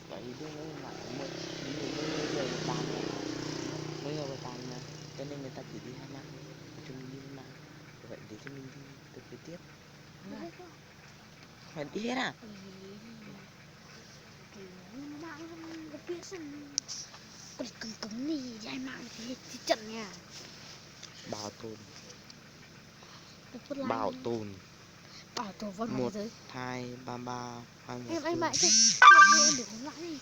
Vậy đương nhiên mà mỗi người một bàn này, mỗi người một bàn mà, cho nên người ta chỉ đi 2 năm, chúng mình đi 1 năm, vậy để cho mình đi từ kế tiếp. Phải đi hết à? Mạng không biết xong còn cứng gì dài mạng thì chậm nha. Bảo tồn văn hóa 1, thế giới 2, 3, 3, 2, 1. em mãi chứ em được không lại đi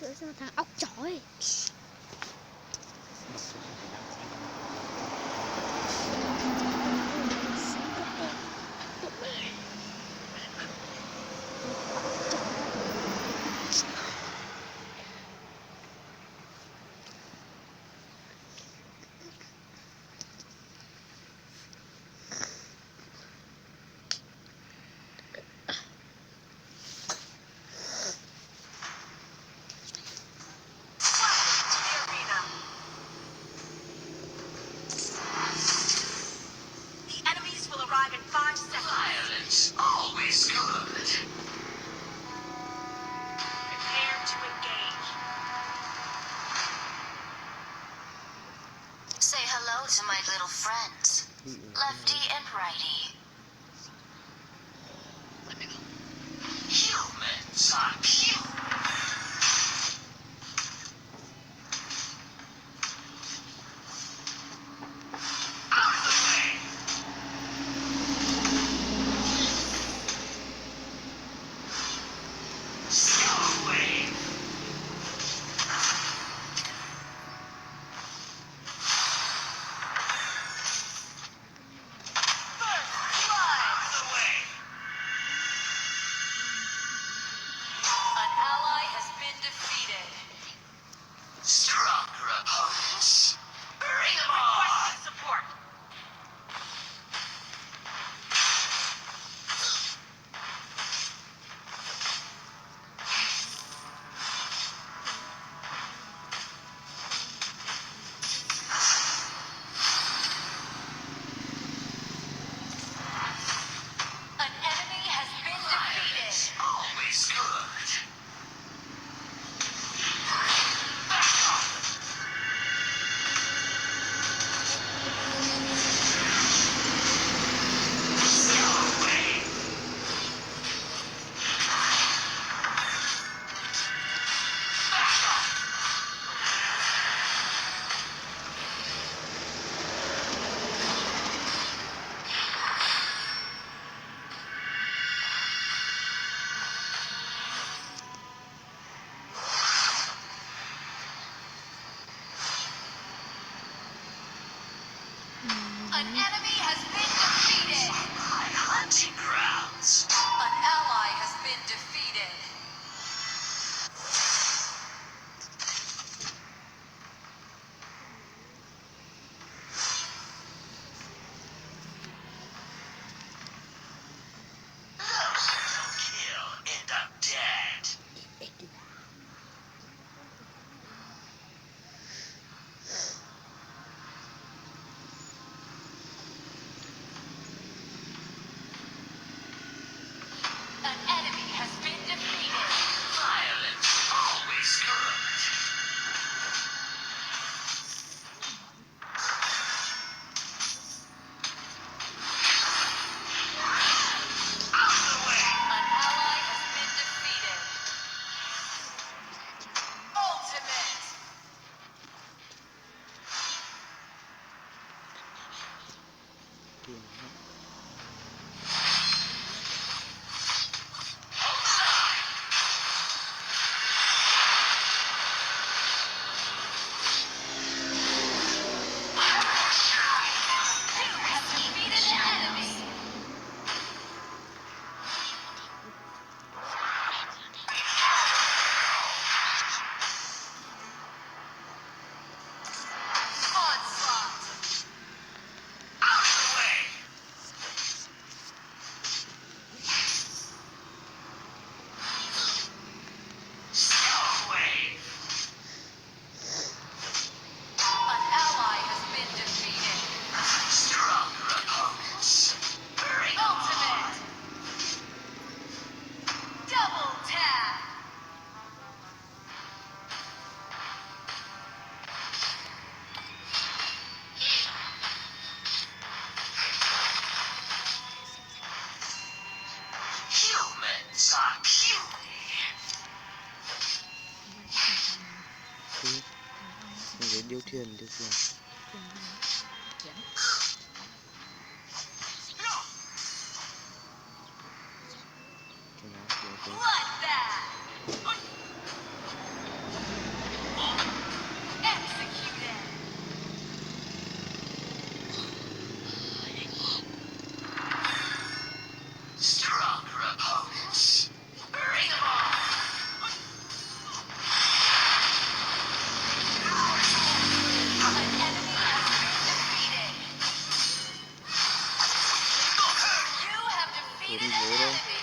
kiểu sao thằng ốc chó ấy. Say hello to my little friends, Lefty and Righty. Humans are cute. Out of the way. Skywave. Stronger opponents. Bring them on! Requesting support. An enemy has been defeated. Always good. An enemy has been defeated. My hunting grounds. An ally has been defeated. Kill and I'm dead. Điêu thuyền. Kiếm. Cho nó xuống tới. Bloodbath. Executed. Stronger opponents. Bring 'em on. An enemy has been defeated. You have defeated an enemy.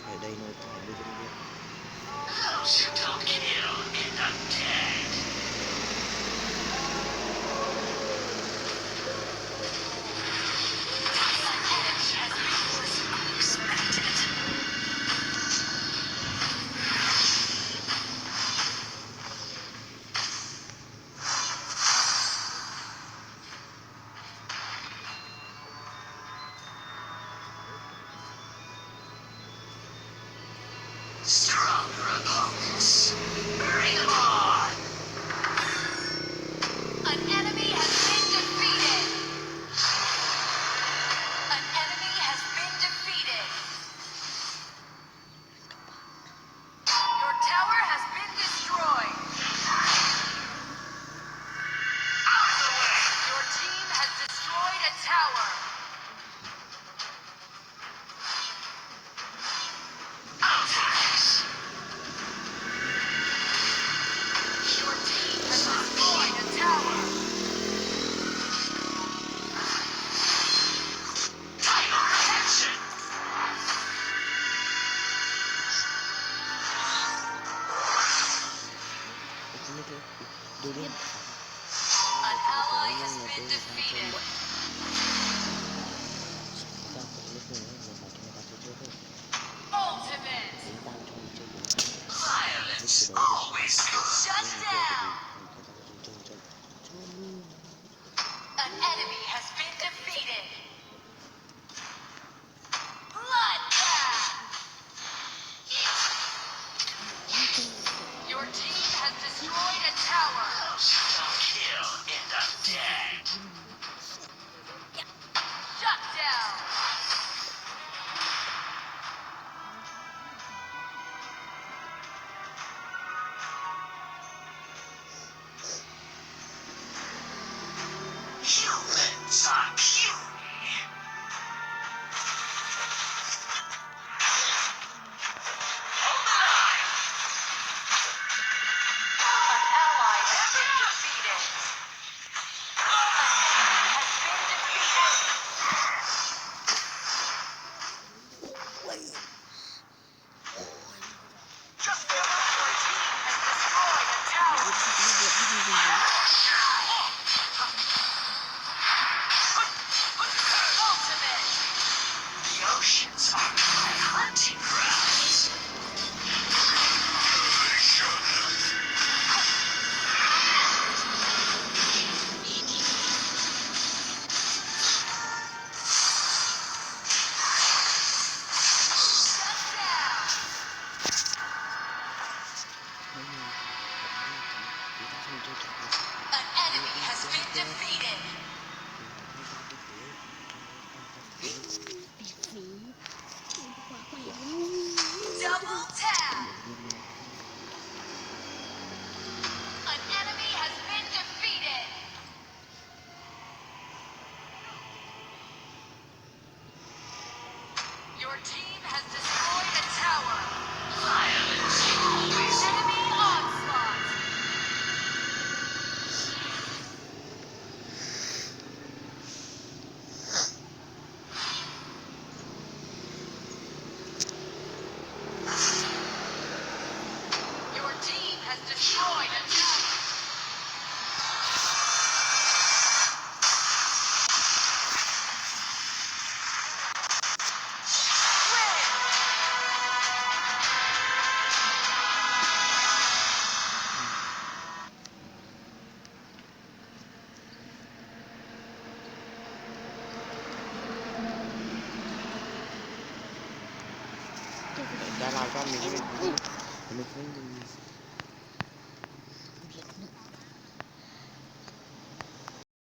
Ở đây nó phải đưa cho biết. Those who don't kill end up dead. An enemy has been unexpected. Stronger opponents. Bring 'em on. An enemy has been defeated. An enemy has been defeated. Your tower has been destroyed. Out of the way. Your team has destroyed a tower. Outsiders. Your team has destroyed a tower. Title protection. Cái như thế. Đưa đi. An ally has been defeated. Tao có lúc nữa rồi mà cho người ta chơi thôi. Ultimate. Chúng ta cho mình chơi cũng Violence always goes. Shut down. An enemy has been defeated. Bloodbath. Your team has destroyed a tower. Those who don't kill end up dead. Shut down. Humans are puny. Hold the line. An ally has been defeated. An enemy has been defeated. Just your team has destroyed a tower. Ultimate. The oceans are my hunting grounds. Shut down. An enemy has been defeated. Bị phí. Quá khỏe. Double tap. An enemy has been defeated. Your team has destroyed a tower. Violence always. Enemy onslaught. tôi phải để ra làm cho mình em mình ui mình không